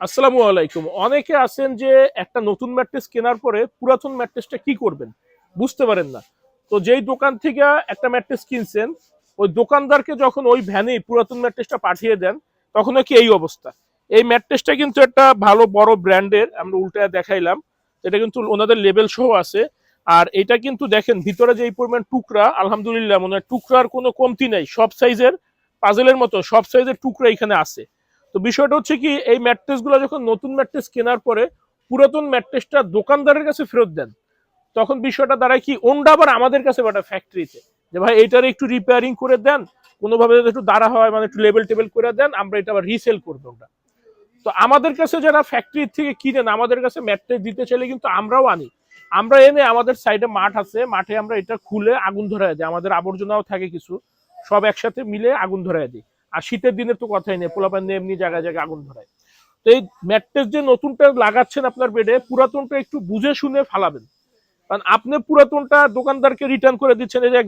আসসালামু আলাইকুম। অনেকে আছেন যে একটা নতুন ম্যাট্রেস কেনার পরে পুরাতন ম্যাট্রেসটা কি করবেন বুঝতে পারেন না। তো যেই দোকান থেকে একটা ম্যাট্রেস কিনছেন, ওই দোকানদারকে যখন ওই ভ্যানে পুরাতন ম্যাট্রেসটা পাঠিয়ে দেন, তখন কি এই অবস্থা। এই ম্যাট্রেসটা কিন্তু একটা ভালো বড় ব্র্যান্ডের, আমরা উল্টায় দেখাইলাম। এটা কিন্তু ওনাদের লেবেল সহ আছে। আর এটা কিন্তু দেখেন ভিতরে যে এই পরিমাণ টুকরা, আলহামদুলিল্লাহ মনে হয় টুকরার কোনো কমতি নাই। সব সাইজের পাজেলের মতো সব সাইজের টুকরা এখানে আছে। তো বিষয়টা হচ্ছে কি, এই ম্যাট্রেস গুলো যখন নতুন ম্যাট্রেস কেনার পরে পুরাতন ম্যাট্রেসটা দোকানদারের কাছে ফেরত দেন, তখন বিষয়টা দাঁড়ায় কি, ওনটা আবার আমাদের কাছে বাটা ফ্যাক্টরিতে, যে ভাই এটার একটু রিপেয়ারিং করে দেন, কোনোভাবে যদি একটু দাঁড়া হয়, মানে একটু লেবেল টেবেল করে দেন, আমরা এটা আবার রিসেল করবো ওটা। তো আমাদের কাছে যারা ফ্যাক্টরি থেকে কিনেন, আমাদের কাছে ম্যাট্রেস দিতে চাইলে কিন্তু আমরাও আনি। আমরা এনে আমাদের সাইডে মাঠ আছে, মাঠে আমরা এটা খুলে আগুন ধরায় দিই, আমাদের আবর্জনাও থাকে কিছু, সব একসাথে মিলে আগুন ধরায় দিই। আর শীতের দিনে তো কথাই নেই, পোলাপান নিয়ে এমনি জায়গায় জায়গায় আগুন ধরায়। তো এই ম্যাট্রেস যে নতুনটা লাগাচ্ছেন আপনার বেডে, পুরাতনটা একটু বুঝে শুনে ফালাবেন। কারণ আপনি পুরাতনটা দোকানদারকে রিটার্ন করে দিচ্ছেন। এই যে এক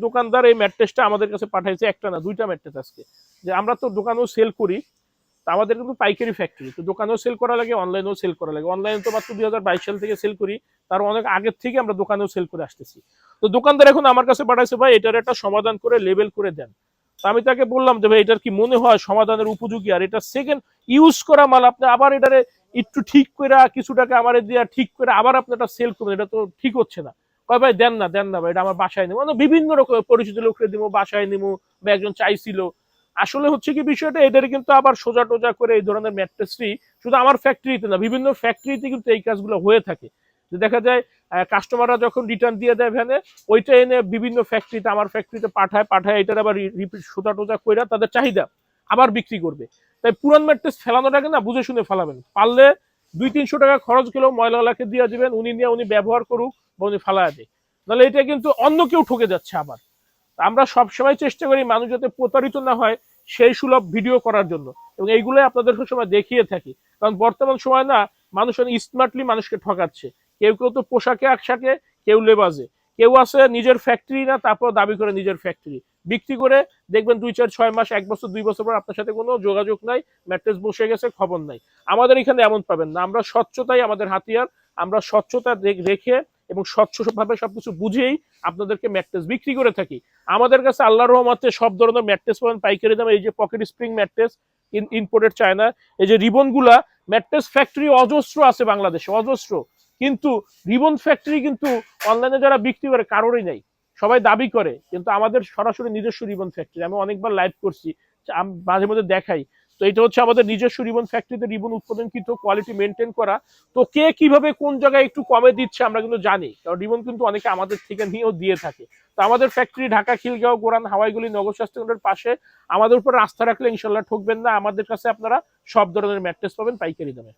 দোকানদার এই ম্যাট্রেসটা আমাদের কাছে পাঠাইছে, একটা না দুইটা ম্যাট্রেস আজকে। যে আমরা তো দোকানেও সেল করি, তা আমাদের কিন্তু পাইকারি ফ্যাক্টরি, তো দোকানেও সেল করা লাগে, অনলাইনেও সেল করা লাগে। অনলাইনে তো মাত্র 2022 সাল থেকে সেল করি, তার অনেক আগের থেকে আমরা দোকানেও সেল করে আসতেছি। তো দোকানদার এখন আমার কাছে পাঠাইছে, ভাই এটার একটা সমাধান করে লেবেল করে দেন। তো আমি তাকে বললাম যে ভাই এটার কি মনে হয় সমাধানের উপযোগী, আর এটা সেকেন্ড ইউজ করা মাল, আপনি আবার এটারে একটু ঠিক করে কিছু টাকা আমার দিয়ে ঠিক করে আবার আপনি এটা সেল করবেন, এটা তো ঠিক হচ্ছে না। কয় ভাই দেন না ভাই, এটা আমার বাসায় নেবো, মানে বিভিন্ন রকম পরিচিত লোককে দিব, বাসায় নিবো, বা একজন চাইছিল। আসলে হচ্ছে কি বিষয়টা, এদের কিন্তু আবার সোজা টোজা করে এই ধরনের ম্যাট্রেসই শুধু আমার ফ্যাক্টরিতে না, বিভিন্ন ফ্যাক্টরিতে কিন্তু এই কাজগুলো হয়ে থাকে। যে দেখা যায় কাস্টমাররা যখন রিটার্ন দিয়ে দেয় ভ্যানে, ওইটা এনে বিভিন্ন ফ্যাক্টরিতে, আমার ফ্যাক্টরিতে পাঠায় এটার আবার রিপিট সোজা টোজা করে তাদের চাহিদা আবার বিক্রি করবে। তাই পুরান ম্যাট্রেস ফেলানোটাকে না বুঝে শুনে ফেলাবেন। পারলে 200-300 টাকা খরচ গেলেও ময়লাওয়ালাকে দিয়ে দিবেন, উনি ব্যবহার করুক বা উনি ফালায় দেয়। নাহলে এটা কিন্তু অন্য কেউ ঠকে যাচ্ছে আবার। আমরা সবসময় চেষ্টা করি মানুষ যাতে প্রতারিত না হয়, সেই সুলভ ভিডিও করার জন্য, এবং এইগুলোই আপনাদের সময় দেখিয়ে থাকি। কারণ বর্তমান সময় না, মানুষ স্মার্টলি মানুষকে ঠকাচ্ছে। কেউ কেউ তো পোশাকে আকশাকে, কেউ লেবাজে, কেউ আছে নিজের ফ্যাক্টরি না, তারপর দাবি করে নিজের ফ্যাক্টরি বিক্রি করে। দেখবেন 2-4-6 মাস, 1 বছর 2 বছর পর আপনার সাথে কোনো যোগাযোগ নাই, ম্যাট্রেস বসে গেছে, খবর নাই। আমাদের এখানে এমন পাবেন না। আমরা স্বচ্ছতাই আমাদের হাতিয়ার। আমরা স্বচ্ছতা রেখে এবং স্বচ্ছভাবে সবকিছু বুঝেই আপনাদেরকে ম্যাট্রেস বিক্রি করে থাকি। আমাদের কাছে আল্লাহর রহমতে সব ধরনের ম্যাট্রেস পাবেন পাইকারি দামে। এই যে pocket spring mattress, imported China. এই যে রিবন গুলা, ম্যাট্রেস ফ্যাক্টরি অজস্র আছে বাংলাদেশে, অজস্র। কিন্তু রিবন ফ্যাক্টরি কিন্তু অনলাইনে যারা বিক্রি করে কারোরই নাই। সবাই দাবি করে, কিন্তু আমাদের সরাসরি নিজস্ব রিবন ফ্যাক্টরি। আমি অনেকবার লাইভ করছি, মাঝে মধ্যে দেখাই। তো এটা হচ্ছে আমাদের নিজস্ব রিবন ফ্যাক্টরিতে রিবন উৎপাদনকৃত, কোয়ালিটি মেনটেন করা। তো কে কিভাবে কোন জায়গায় একটু কমে দিচ্ছে আমরা কিন্তু জানি, কারণ রিবন কিন্তু অনেকে আমাদের থেকে নিয়েও দিয়ে থাকে। তো আমাদের ফ্যাক্টরি ঢাকা, খিলগাঁও, গোরান, হাওয়াইগুলি, নগর স্বাস্থ্য কেন্দ্রের পাশে। আমাদের উপর আস্থা রাখলে ইনশাল্লাহ ঠকবেন না। আমাদের কাছে আপনারা সব ধরনের ম্যাট্রেস পাবেন পাইকারি দামে।